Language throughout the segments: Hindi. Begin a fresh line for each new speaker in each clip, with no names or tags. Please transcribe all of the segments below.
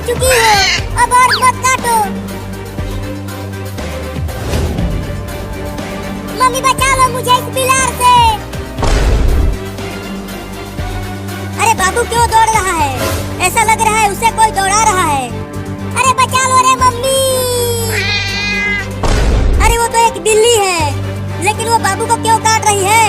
चुकी हो, अब और मत काटो। मम्मी बचा लो मुझे इस बिलार से। अरे बाबू क्यों दौड़ रहा है? ऐसा लग रहा है उसे कोई दौड़ा रहा है। अरे बचा लो रे मम्मी। अरे वो तो एक बिल्ली है, लेकिन वो बाबू को क्यों काट रही है?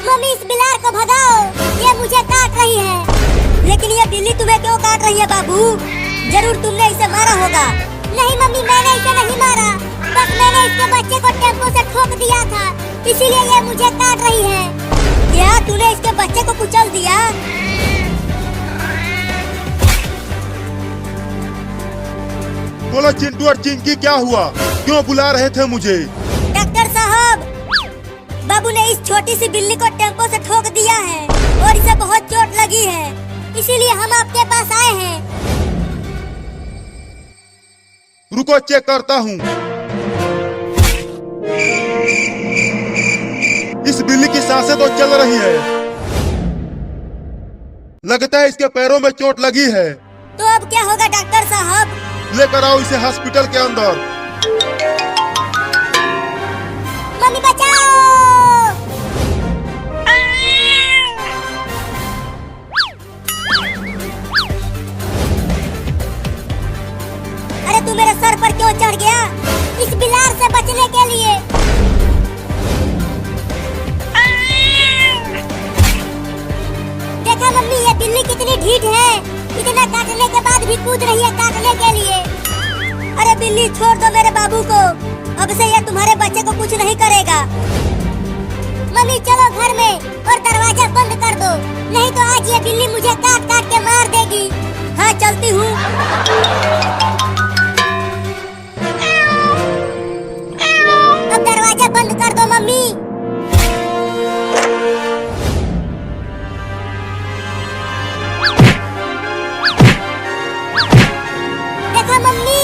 मम्मी इस बिलार को भगाओ, ये मुझे काट रही है। लेकिन ये बिल्ली तुम्हें क्यों काट रही है बाबू? जरूर तुमने इसे मारा होगा। नहीं मम्मी, मैंने इसे नहीं मारा, बस मैंने इसके बच्चे को टेम्पो से ठोक दिया था, इसीलिए ये मुझे काट रही है। क्या तूने इसके बच्चे को कुचल दिया?
बोलो चिंटू और चिंकी, क्या हुआ? क्यों बुला रहे थे मुझे?
डॉक्टर साहब, बाबू ने इस छोटी सी बिल्ली को टेम्पो से ठोक दिया है और इसे बहुत चोट लगी है, इसीलिए हम आपके पास आए हैं।
रुको चेक करता हूँ। इस बिल्ली की सांसें तो चल रही है। लगता है इसके पैरों में चोट लगी है।
तो अब क्या होगा डॉक्टर साहब?
लेकर आओ इसे हॉस्पिटल के अंदर।
मम्मी बचाओ। अरे तू मेरे सर पर क्यों चढ़ गया? इस बिलार से बचने के लिए। देखा मम्मी, ये बिल्ली कितनी ढीठ है, इतना काटने के बाद भी कूद रही है काटने के लिए। अरे बिल्ली छोड़ दो मेरे बाबू को, अब से ये तुम्हारे बच्चे को कुछ नहीं करेगा। मम्मी चलो घर में और दरवाजा बंद कर दो, नहीं तो आज ये बिल्ली मुझे काट काट के मार देगी। हाँ चलती हूँ। अब दरवाजा बंद कर दो मम्मी। देखा मम्मी,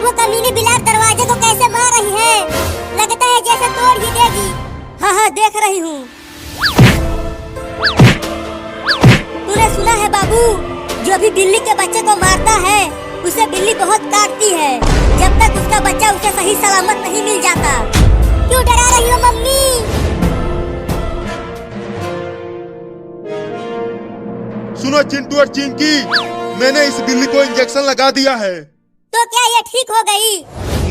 वो कमीनी बिलार दरवाजे को कैसे मार रही है, लगता है जैसे तोड़ ही देगी। हाँ हाँ देख रही हूँ। तूने सुना है बाबू, जो भी बिल्ली के बच्चे को मारता है उसे बिल्ली बहुत काटती है, जब तक उसका बच्चा उसे सही सलामत नहीं मिल जाता। क्यों डरा रही हो मम्मी?
सुनो चिंटू और चिंकी, मैंने इस बिल्ली को इंजेक्शन लगा दिया है।
तो क्या ये ठीक हो गई?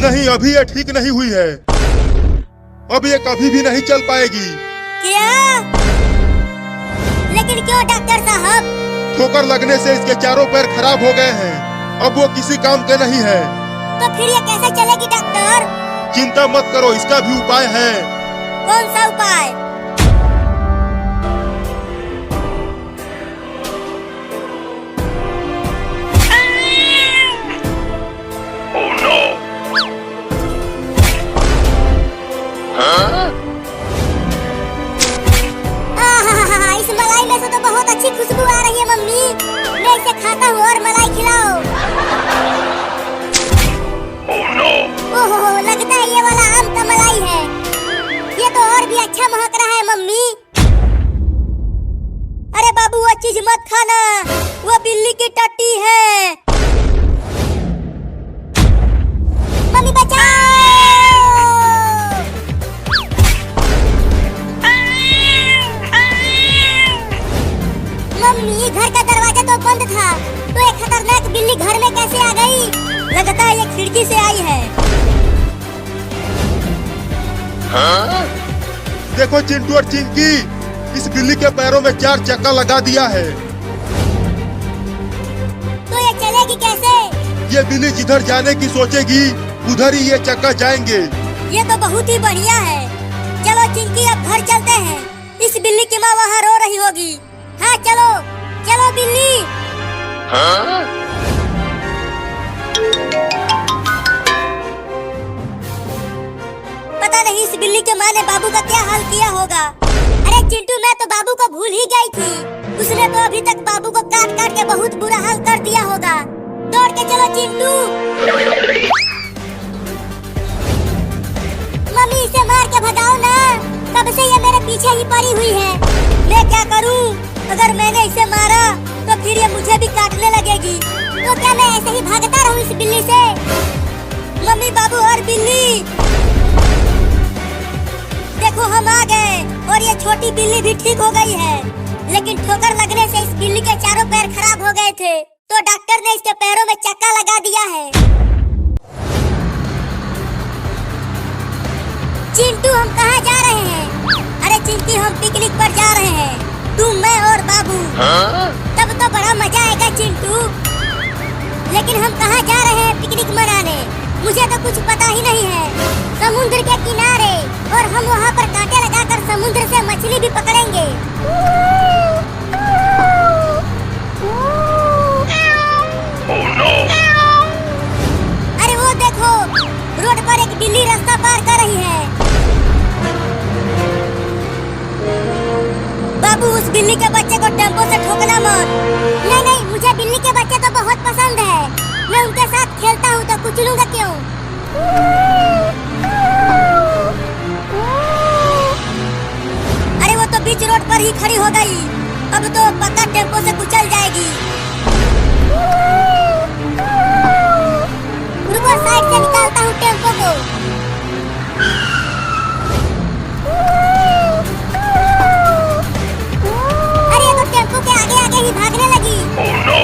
नहीं, अभी ये ठीक नहीं हुई है। अब ये कभी भी नहीं चल पाएगी।
क्या? लेकिन क्यों डॉक्टर साहब?
ठोकर लगने से इसके चारों पैर खराब हो गए हैं, अब वो किसी काम के नहीं है।
तो फिर ये कैसे चलेगी डॉक्टर?
चिंता मत करो, इसका भी उपाय है।
कौन सा उपाय? इस मलाई में से तो बहुत अच्छी खुशबू आ रही है मम्मी, मैं इसे खाता हूँ और मलाई खिलाओ। ओहो, लगता है ये वाला आम का मलाई है, ये तो और भी अच्छा महक रहा है मम्मी। अरे बाबू वो चीज मत खाना, वो बिल्ली की टट्टी है। मम्मी बचाओ। मम्मी घर का दरवाजा तो बंद था, तो एक खतरनाक बिल्ली घर में कैसे आ गई? लगता है ये खिड़की से आई है।
हाँ? देखो चिंटू और चिंकी, इस बिल्ली के पैरों में 4 चक्का लगा दिया है।
तो ये चलेगी कैसे?
ये बिल्ली जिधर जाने की सोचेगी उधर ही ये चक्का जाएंगे।
ये तो बहुत ही बढ़िया है। चलो चिंकी अब घर चलते हैं, इस बिल्ली की माँ वहाँ रो रही होगी। हाँ चलो चलो बिल्ली।
हाँ?
पता नहीं इस बिल्ली के माँ ने बाबू का क्या हाल किया होगा। अरे चिंटू, मैं तो बाबू को भूल ही गई थी, उसने तो अभी तक बाबू को काट काट के बहुत बुरा हाल कर दिया होगा। दौड़ के चलो चिंटू। मम्मी इसे मार के भगाओ ना, कब से ये मेरे पीछे ही पड़ी हुई है, मैं क्या करूं? अगर मैंने इसे मारा तो फिर ये मुझे भी काटने लगेगी। तो क्या मैं ऐसे ही भागता रहूं इस बिल्ली से? मम्मी, बाबू और बिल्ली, देखो हम आ गए और ये छोटी बिल्ली भी ठीक हो गई है। लेकिन ठोकर लगने से इस बिल्ली के चारों पैर खराब हो गए थे, तो डॉक्टर ने इसके पैरों में चक्का लगा दिया है। चिंटू, हम कहाँ जा रहे हैं? अरे चिंटी, हम पिकनिक पर जा रहे हैं, तुम, मैं और बाबू। तब तो बड़ा मजा आएगा चिंटू। लेकिन हम कहाँ जा रहे हैं पिकनिक मनाने? मुझे तो कुछ पता ही नहीं है। समुद्र के किनारे, और हम वहाँ पर कांटे लगाकर समुद्र से मछली भी पकड़ेंगे।
Oh no!
अरे वो देखो, रोड पर एक बिल्ली रास्ता पार कर रही है। बाबू, उस बिल्ली के बच्चे को टेम्पो से ठोकना मत। नहीं नहीं, मुझे बिल्ली के बच्चे तो बहुत पसंद है। मैं उनके साथ खेलता हूँ तो कुचलूंगा क्यों? अरे वो तो बीच रोड पर ही खड़ी हो गई। अब तो पक्का टेम्पो से कुचल जाएगी। रुको, साइड से निकालता हूँ टेम्पो को। अरे ये तो टेम्पो के आगे आगे ही भागने लगी।
Oh no!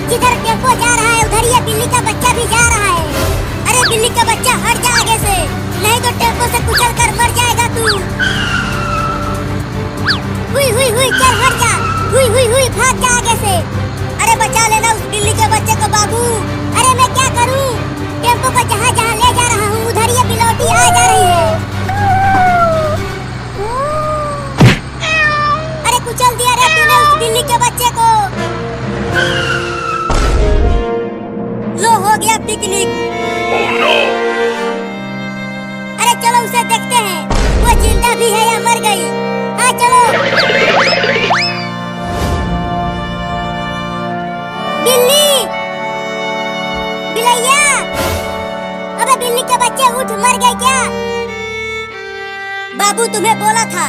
जिधर टेम्पो जा रहा है उधर ये बिल्ली का बच्चा भी जा रहा है। अरे बिल्ली का बच्चा, हट जा आगे से, नहीं तो टेम्पो से कुचल कर मर जाएगा तू। हुई हुई हुई, चल हट जा। हुई हुई हुई, भाग जा आगे से। अरे बचा लेना उस बिल्ली के बच्चे को बाबू। अरे मैं क्या करूं? टेम्पो को जहाँ जहाँ ले जा रहा हूँ उधर ये बिलौटी आ जा रही है। अरे कुचल दिया रे तूने उस बिल्ली के बच्चे को। लो, हो गया पिकनिक।
Oh no!
अरे चलो उसे देखते हैं, वो जिंदा भी है या मर गई। हाँ चलो। बिल्ली, बिलैया, अबे बिल्ली के बच्चे उठ, मर गए क्या? बाबू, तुम्हें बोला था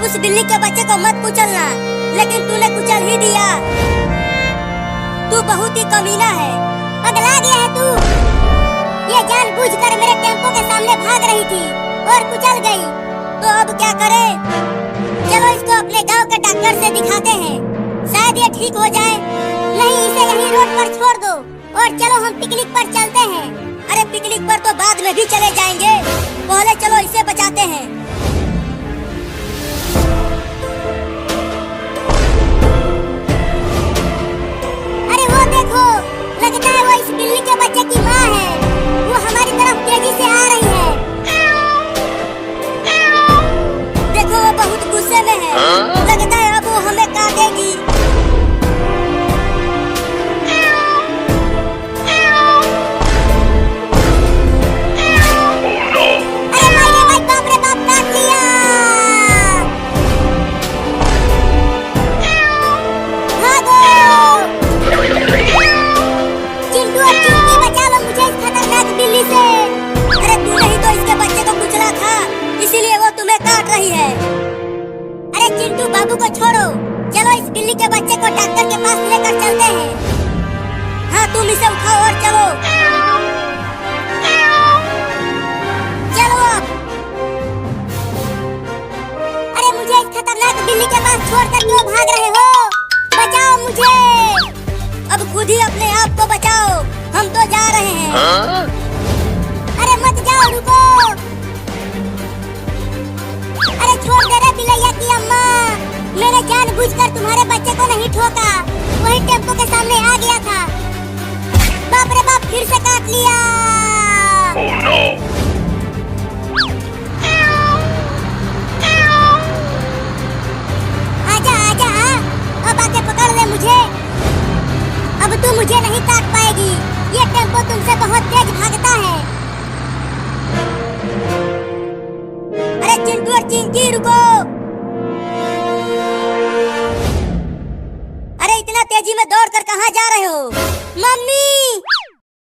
उस बिल्ली के बच्चे को मत कुचलना, लेकिन तूने कुचल ही दिया। तू बहुत ही कमीना है, पगला गया है तू। ये जानबूझकर मेरे टेम्पो के सामने भाग रही थी और कुचल गई, तो अब क्या करें? चलो इसको अपने गांव के डॉक्टर से दिखाते हैं, शायद ये ठीक हो जाए। नहीं, इसे यहीं रोड पर छोड़ दो और चलो हम पिकनिक पर चलते हैं। अरे पिकनिक पर तो बाद में भी चले जाएंगे, पहले चलो इसे बचाते हैं। अरे वो देखो, लगता है वो इस बिल्ली के बच्चे की माँ है। वो हमारी तरफ तेजी से आ रही है। देखो वो बहुत गुस्से में है, लगता है अब वो हमें काटेगी। अरे मारे भाई, बाप रे बाप, काट लिया। भागो चिंटू और चिंटी, बचा लो मुझे इस खतरनाक बिल्ली से। अरे तूने ही तो इसके बच्चे को कुचला था, इसीलिए वो तुम्हें काट रही है। अरे चिंटू, बाबू को छोड़ो, चलो इस बिल्ली के बच्चे को डॉक्टर के पास लेकर चलते हैं। हाँ, तुम इसे उठाओ और चलो। चलो अब। अरे मुझे इस खतरनाक बिल्ली के पास छोड़कर क्यों भाग रहे हो? बचाओ मुझे। अब खुद ही अपने आप को बचाओ, हम तो जा रहे हैं। अरे मत जाओ, रुको। अरे छोड़ दे रे बिलैया की अम्मा, मैंने जानबूझकर तुम्हारे बच्चे को नहीं ठोका, वही टेम्पो के सामने आ गया था। बाप रे बाप, फिर से काट लिया।
Oh no!
आजा आजा, अब आके पकड़ ले मुझे। अब तू मुझे नहीं काट पाएगी, ये टेम्पो तुमसे बहुत तेज भागता है। अरे चिंटू और चिंकी, रुको। अरे इतना तेजी में दौड़ कर कहाँ जा रहे हो? मम्मी,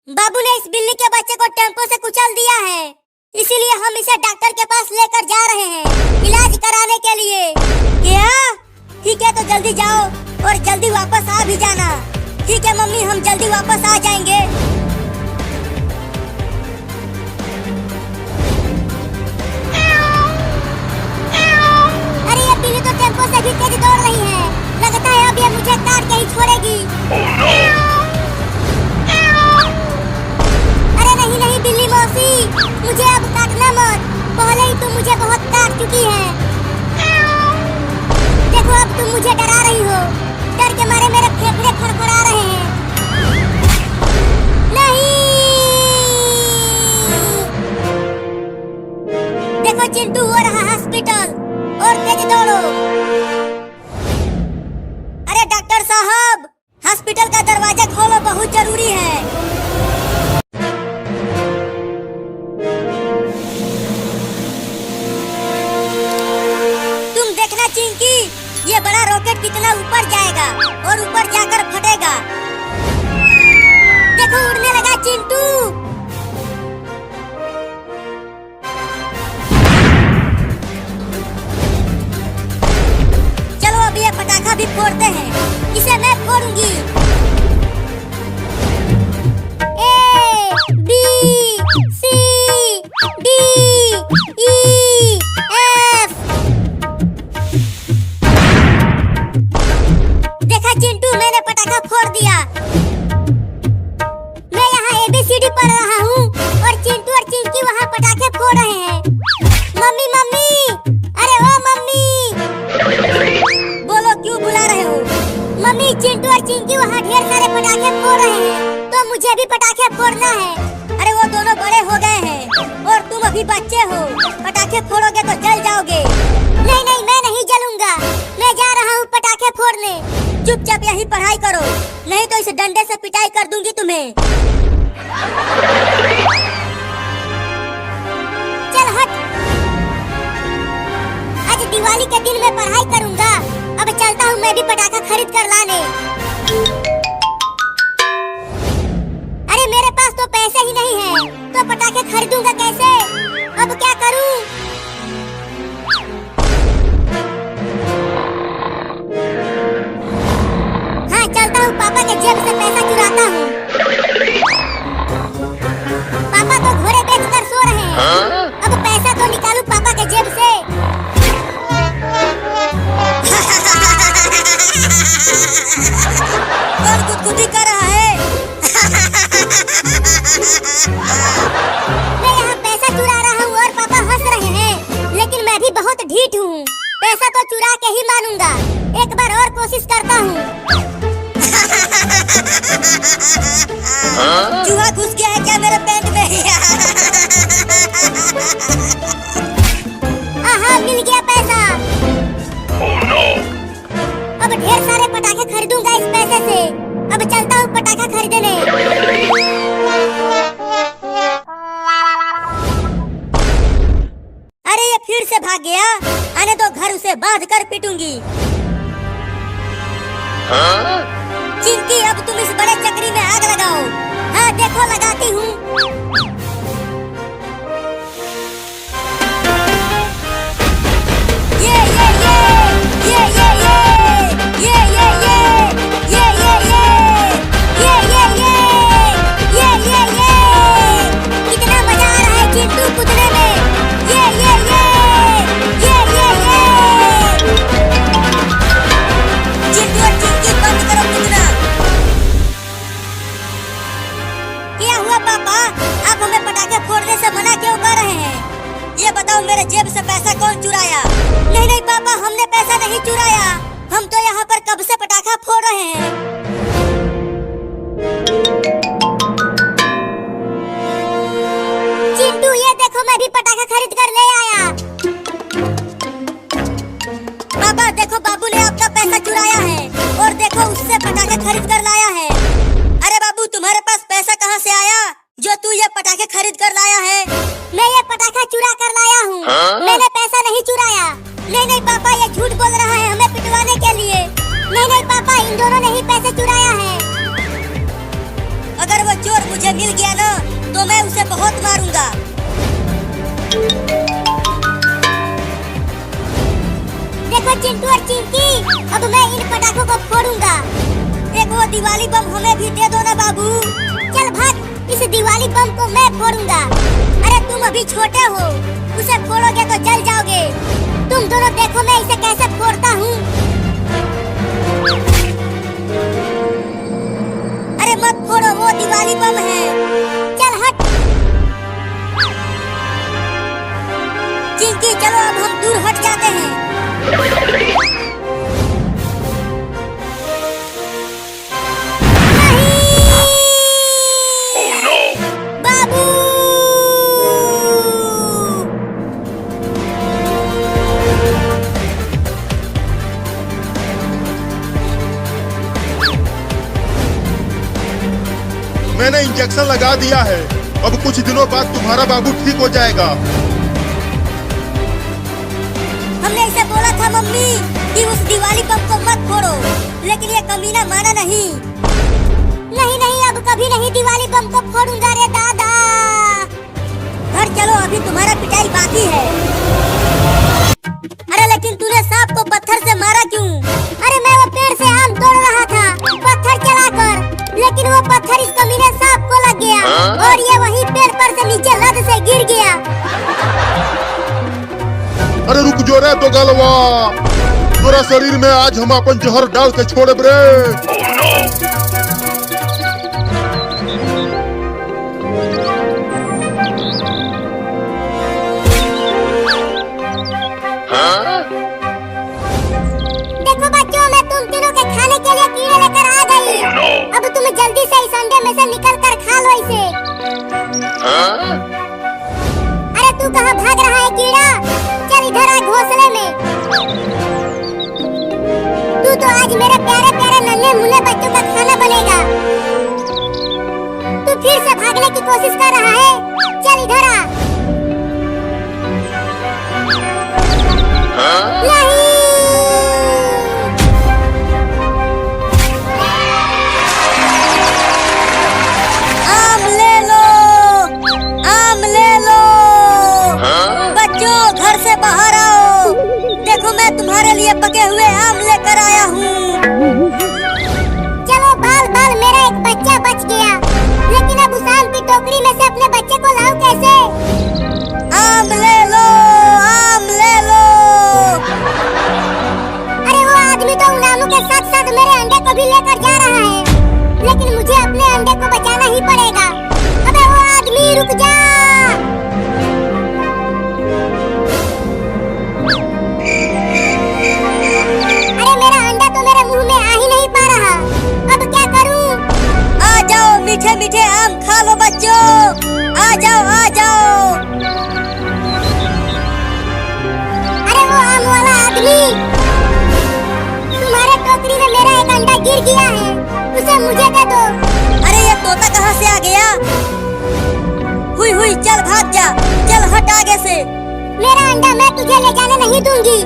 बाबू ने इस बिल्ली के बच्चे को टेम्पो से कुचल दिया है। इसीलिए हम इसे डॉक्टर के पास लेकर जा रहे हैं इलाज कराने के लिए। क्या? ठीक है, तो जल्दी जाओ और जल्दी वापस आ भी जाना। ठीक है मम्मी, हम जल्दी वापस आ जाएंगे। अरे ये बिल्ली तो टेम्पो से भी तेज दौड़ रही है। लगता है अब ये मुझे काट के ही छोड़ेगी।
Oh no!
अरे नहीं नहीं बिल्ली मौसी, मुझे अब काटना मत। पहले ही तुम मुझे बहुत काट चुकी है। देखो अब तुम मुझे डरा रही हो। डर के मारे मेरे फेफड़े फड़फड़ा रहे हैं। नहीं! देखो चिंटू हो रहा हॉस्पिटल, और तेज दौड़ो। अरे डॉक्टर साहब, हॉस्पिटल का दरवाजा खोलो, बहुत जरूरी है। तुम देखना चिंकी, ये बड़ा रॉकेट कितना ऊपर जाएगा और ऊपर जाकर फटेगा। देखो उड़ने लगा चिंटू। चलो अब ये पटाखा भी फोड़ते हैं। इसे मैं फोड़ूंगी। A B C D E F। देखा चिंटू, मैंने पटाखा फोड़ दिया। मैं यहाँ ABCD पढ़ रहा हूँ और चिंटू और चिंकी वहाँ पटाखे फोड़ रहे हैं। मम्मी मम्मी, अरे ओ मम्मी, बोलो क्यों बुला रहे हो? मम्मी, चिंटू और चिंकी वहाँ ढेर सारे पटाखे फोड़ रहे हैं, तो मुझे भी पटाखे फोड़ना है। अरे वो दोनों बड़े हो गए हैं और तुम अभी बच्चे हो। पटाखे फोड़ोगे तो जल जाओगे। नहीं नहीं, मैं नहीं जलूंगा। मैं जा रहा हूँ पटाखे फोड़ने। चुपचाप यही पढ़ाई करो, नहीं तो इस डंडे से पिटाई कर दूंगी तुम्हें। चल हट। आज दिवाली के दिन मैं पढ़ाई करूंगा। अब चलता हूँ मैं भी पटाखा खरीद कर लाने। अरे मेरे पास तो पैसे ही नहीं है, तो पटाखे खरीदूंगा कैसे? अब क्या करूं? हाँ, चलता हूँ, पापा के जेब से पैसा चुराता हूँ। पापा तो घोड़े बेचकर सो रहे हैं। अब पैसा तो निकालूं पापा के जेब से। कौन गुदगुदी कर रहा है? मैं यहाँ पैसा चुरा रहा हूँ और पापा हंस रहे हैं, लेकिन मैं भी बहुत ढीठ हूँ। पैसा तो चुरा के ही मानूंगा। एक बार और कोशिश करता हूँ। चूहा घुस गया है क्या मेरे पेट में? आहा, मिल गया पैसा।
Oh no!
अब ढेर सारे पटाखे खरीदूंगा इस पैसे से। अब चलता हूँ पटाखा खरीदने। अरे ये फिर से भाग गया। आने तो घर उसे बांध कर पीटूंगी। चिंकी, अब तुम इस बड़े चक्री में आग लगाओ। हाँ देखो, लगाती हूँ। ये ये ये ये ये ये ये ये ये ये ये ये ये ये ये ये कितना मजा आ रहा है चिंटू कूदने में। ये ये ये ये ये ये चिंटू और चिंकी, बंद करो कूदना। क्या हुआ पापा? आप हमें पटाखे फोड़ने से मना क्यों कर रहे हैं? ये बताओ, मेरे जेब से पैसा कौन चुराया? नहीं नहीं पापा, हमने पैसा नहीं चुराया। हम तो यहाँ पर कब से पटाखा फोड़ रहे हैं। चिंटू, ये देखो, मैं भी पटाखा खरीद कर ले आया। पापा देखो, बाबू ने आपका पैसा चुराया है और देखो उससे पटाखे खरीद कर लाया है। अरे बाबू, तुम्हारे पास पैसा कहाँ से आया जो तू ये पटाखे खरीद कर लाया है? मैं ये पटाखा चुरा कर लाया हूँ। मैंने पैसा नहीं चुराया। नहीं नहीं पापा, ये झूठ बोल रहा है हमें पिटवाने के लिए। नहीं नहीं पापा, इन दोनों ने ही पैसे चुराया है। अगर वो चोर मुझे मिल गया ना, तो मैं उसे बहुत मारूंगा। देखो चिंटू और चिंकी, अब मैं इन पटाखों को फोड़ूंगा। एक वो दिवाली बम हमें भी दे दो ना बाबू। चल भाग, इस दिवाली बम को मैं फोड़ूंगा। अरे तुम अभी छोटे हो, उसे फोड़ोगे तो जल जाओगे। तुम दोनों देखो मैं इसे कैसे फोड़ता हूँ। अरे मत फोड़ो, वो दिवाली बम है। चल हट। चिंकी चलो अब हम दूर हट जाते हैं।
Oh no!
बाबू!
मैंने इंजेक्शन लगा दिया है। अब कुछ दिनों बाद तुम्हारा बाबू ठीक हो जाएगा।
हमने इसे बोला था मम्मी कि उस दिवाली बम को मत फोड़ो, लेकिन ये कमीना माना नहीं। नहीं नहीं, अब कभी नहीं दिवाली बम को फोड़ूंगा रे दादा। घर चलो, अभी तुम्हारा पिटाई बाकी है। अरे लेकिन तूने सांप को पत्थर से मारा क्यों? अरे मैं वो पेड़ से आम तोड़ रहा था पत्थर चलाकर, लेकिन वो पत्थर इस कमीने सांप को लग गया और ये वहीं पेड़ पर से नीचे लद से गिर गया।
अरे रुक जो रे तो गलवा, तोरा शरीर में आज हम अपन जहर डाल के छोड़े रे।
देखो बच्चों, मैं तुम तीनों के खाने के लिए कीड़े लेकर आ गई। अब तुम जल्दी से इस अंडे में से निकल कर खा लो इसे। अरे तू कहाँ भाग रहा है कीड़ा? चल इधर आ घोंसले में। तू तो आज मेरे प्यारे प्यारे नन्हे मुन्ने बच्चों का खाना बनेगा। तू फिर से भागने की कोशिश कर रहा है? चल इधर आ। नहीं! आम ले लो, आम ले लो। बच्चों घर से बाहर आओ, देखो मैं तुम्हारे लिए पके हुए आम लेकर आया हूँ। चलो बाल बाल, मेरा एक बच्चा बच गया, लेकिन अब उस आम की टोकरी में से अपने बच्चे को लाऊं कैसे? आम ले लो, आम ले लो। अरे वो आदमी तो उन आमों के साथ साथ मेरे अंडे को भी लेकर जा रहा है, लेकिन मुझे अपने अंडे को बचाना ही पड़ेगा। अबे वो आदमी रुक जा। अरे मेरा अंडा तो मेरे मुंह में आ ही नहीं पा रहा, अब क्या करूं? आ जाओ मीठे मीठे आम खा लो बच्चों, आ जाओ आ जाओ। अरे वो आम वाला आदमी, तुम्हारे टोकरी में मेरा एक अंडा गिर गया है, उसे मुझे दे दो। अरे ये तोता कहाँ से आ गया? हुई हुई, चल भाग जा, चल हट आगे से। मेरा अंडा मैं तुझे ले जाने नहीं दूंगी।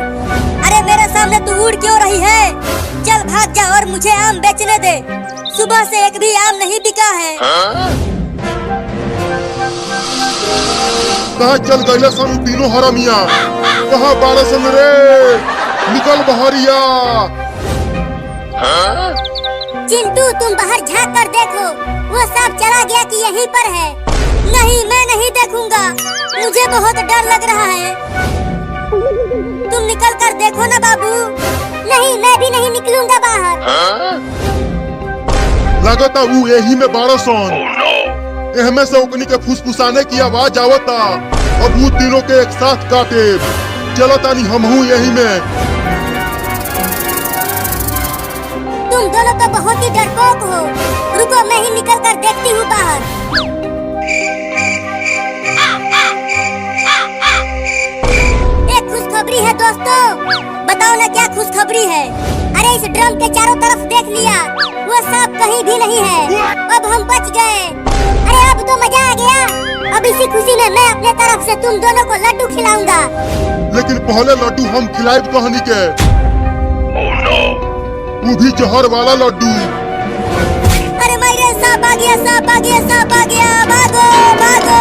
अरे मेरे सामने तू उड़ क्यों रही है? चल भाग जा और मुझे आम बेचने दे। सुबह से एक भी आम नहीं बिका है।
कहाँ चल गए सन तीनों हरामिया? कहाँ बारह सन रे? निकल बहरिया।
चिंटू तुम बाहर झांक कर देखो, वो सांप चला गया कि यहीं पर है? नहीं, मैं नहीं देखूंगा, मुझे बहुत डर लग रहा है। तुम निकल कर देखो ना बाबू। नहीं, मैं भी नहीं निकलूंगा बाहर।
लगता वो यही में बारह सन। एहमे से उकनी के फुसफुसाने की आवाज आवता। अब वो तीनों के एक साथ काटे। चलो तानी हम हूँ यही में।
तुम दोनों तो बहुत ही डरपोक हो। रुको, मैं ही निकल कर देखती हूँ बाहर। एक खुशखबरी है दोस्तों, बताओ ना क्या खुशखबरी है? अरे इस ड्रम के चारों तरफ देख लिया, वो सांप कहीं भी नहीं है। अब हम बच गए। अरे अब तो मजा आ गया। अब इसी खुशी में मैं अपने तरफ से तुम दोनों को लड्डू खिलाऊंगा।
लेकिन पहले लड्डू हम खिलाए कहानी के।
Oh no!
वो भी जहर वाला लड्डू।
अरे मेरे सांप आ गया, सांप आ गया, सांप आ गया, भागो भागो।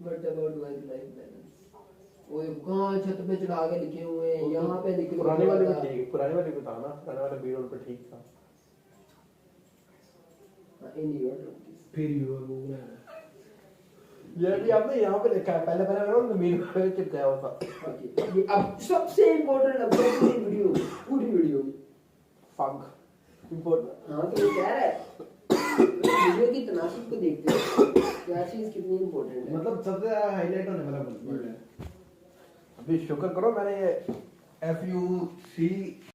What about work life balance? वो कहाँ छत पे चढ़ा के लिखे हुए हैं, यहाँ पे लिखे हुए
पुराने वाले भी
हैं।
ठीक, पुराने वाले भी था ना, पुराने वाले बी रोल पे ठीक था।
In your terms.
फिर युवा गूगल है
ये भी आपने यहाँ पे लिखा है, पहले मैंने मीन पे चिपकाया हुआ था।
Okay. ये अब सबसे इम्पोर्टेंट अपडेट पूरी वीडियो में।
Fuck important.
हाँ तो वो कह रहा है वीडियो की तनासिब को देखते हैं क्या चीज़ कितनी इम्पोर्टेंट है।
मतलब सबसे ज्यादा हाईलाइट होने वाला वर्ड है
अभी शुक्र करो मैंने ये FUC